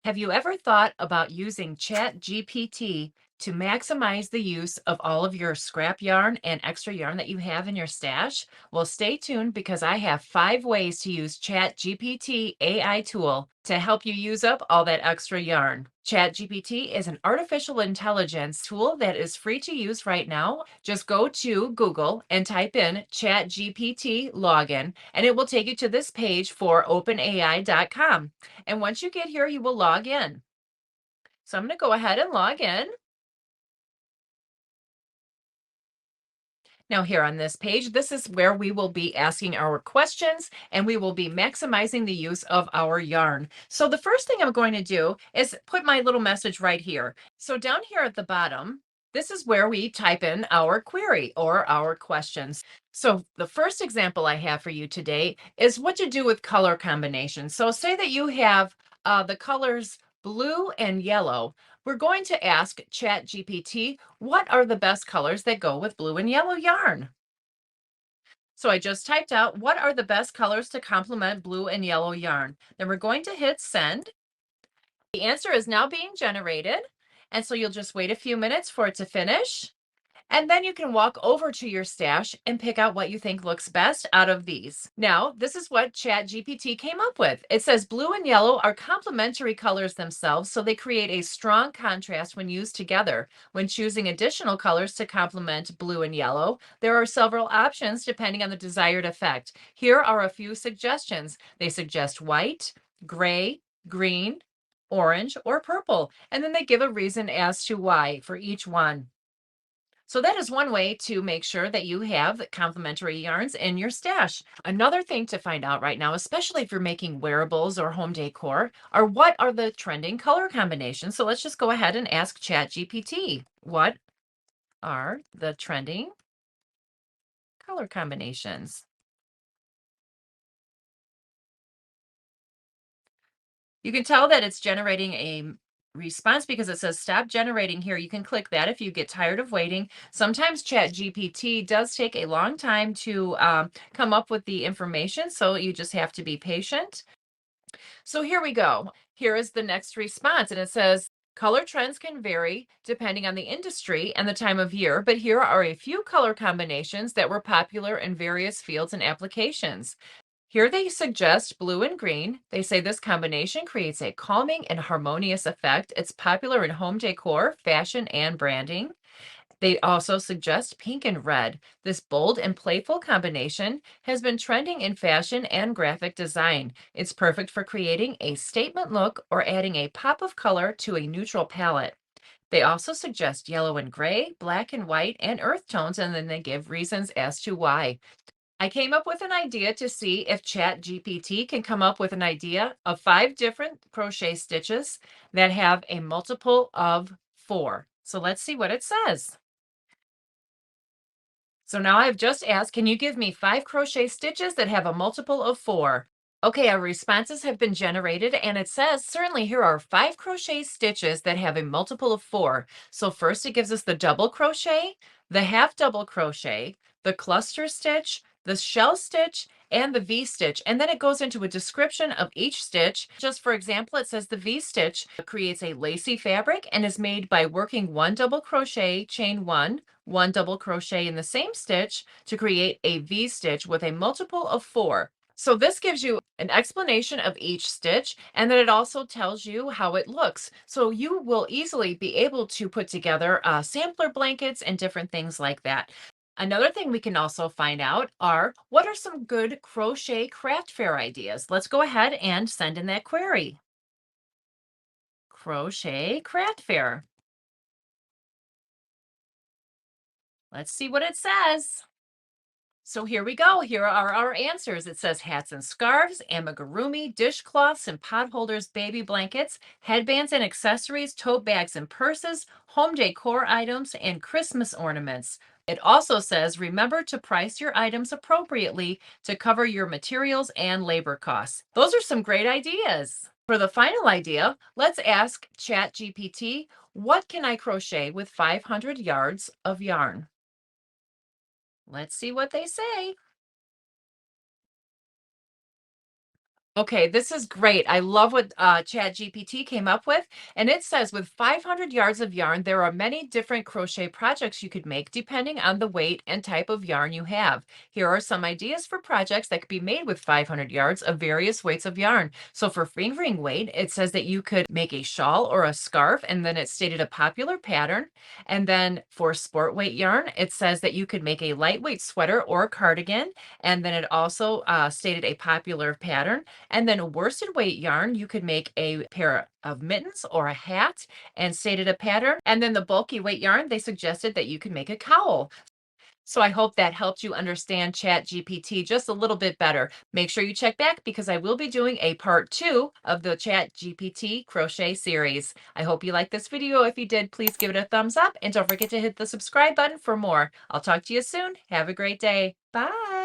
Have you ever thought about using ChatGPT to maximize the use of all of your scrap yarn and extra yarn that you have in your stash? Well, stay tuned because I have 5 ways to use ChatGPT AI tool to help you use up all that extra yarn. ChatGPT is an artificial intelligence tool that is free to use right now. Just go to Google and type in ChatGPT login, and it will take you to this page for openai.com. And once you get here, you will log in. So I'm going to go ahead and log in. Now here on this page, this is where we will be asking our questions and we will be maximizing the use of our yarn. So the first thing I'm going to do is put my little message right here. So down here at the bottom, this is where we type in our query or our questions. So the first example I have for you today is what to do with color combinations. So say that you have the colors blue and yellow. We're going to ask ChatGPT, what are the best colors that go with blue and yellow yarn? So I just typed out, what are the best colors to complement blue and yellow yarn? Then we're going to hit send. The answer is now being generated. And so you'll just wait a few minutes for it to finish. And then you can walk over to your stash and pick out what you think looks best out of these. Now, this is what ChatGPT came up with. It says blue and yellow are complementary colors themselves, so they create a strong contrast when used together. When choosing additional colors to complement blue and yellow, there are several options depending on the desired effect. Here are a few suggestions. They suggest white, gray, green, orange, or purple, and then they give a reason as to why for each one. So that is one way to make sure that you have complementary yarns in your stash. Another thing to find out right now, especially if you're making wearables or home decor, are what are the trending color combinations. So let's just go ahead and ask ChatGPT, what are the trending color combinations? You can tell that it's generating a response because it says stop generating here. You can click that if you get tired of waiting. Sometimes ChatGPT does take a long time to come up with the information, so you just have to be patient. So here we go. Here is the next response, and it says, color trends can vary depending on the industry and the time of year, but here are a few color combinations that were popular in various fields and applications. Here they suggest blue and green. They say this combination creates a calming and harmonious effect. It's popular in home decor, fashion, and branding. They also suggest pink and red. This bold and playful combination has been trending in fashion and graphic design. It's perfect for creating a statement look or adding a pop of color to a neutral palette. They also suggest yellow and gray, black and white, and earth tones, and then they give reasons as to why. I came up with an idea to see if ChatGPT can come up with an idea of 5 different crochet stitches that have a multiple of 4. So let's see what it says. So now I've just asked, can you give me 5 crochet stitches that have a multiple of 4? Okay, our responses have been generated and it says, certainly here are 5 crochet stitches that have a multiple of 4. So first it gives us the double crochet, the half double crochet, the cluster stitch, the shell stitch, and the V-stitch. And then it goes into a description of each stitch. Just for example, it says the V-stitch creates a lacy fabric and is made by working 1 double crochet, chain 1 double crochet in the same stitch to create a V-stitch with a multiple of 4. So this gives you an explanation of each stitch, and then it also tells you how it looks. So you will easily be able to put together sampler blankets and different things like that. Another thing we can also find out are what are some good crochet craft fair ideas? Let's go ahead and send in that query. Crochet craft fair. Let's see what it says. So here we go. Here are our answers. It says hats and scarves, amigurumi, dishcloths and pot holders, baby blankets, headbands and accessories, tote bags and purses, home decor items, and Christmas ornaments. It also says, remember to price your items appropriately to cover your materials and labor costs. Those are some great ideas. For the final idea, let's ask ChatGPT, what can I crochet with 500 yards of yarn? Let's see what they say. Okay, this is great. I love what ChatGPT came up with. And it says with 500 yards of yarn, there are many different crochet projects you could make depending on the weight and type of yarn you have. Here are some ideas for projects that could be made with 500 yards of various weights of yarn. So for fingering weight, it says that you could make a shawl or a scarf, and then it stated a popular pattern. And then for sport weight yarn, it says that you could make a lightweight sweater or a cardigan. And then it also stated a popular pattern. And then worsted weight yarn, you could make a pair of mittens or a hat and stated a pattern. And then the bulky weight yarn, they suggested that you could make a cowl. So I hope that helped you understand Chat GPT just a little bit better. Make sure you check back because I will be doing a part 2 of the Chat GPT crochet series. I hope you liked this video. If you did, please give it a thumbs up and don't forget to hit the subscribe button for more. I'll talk to you soon. Have a great day. Bye.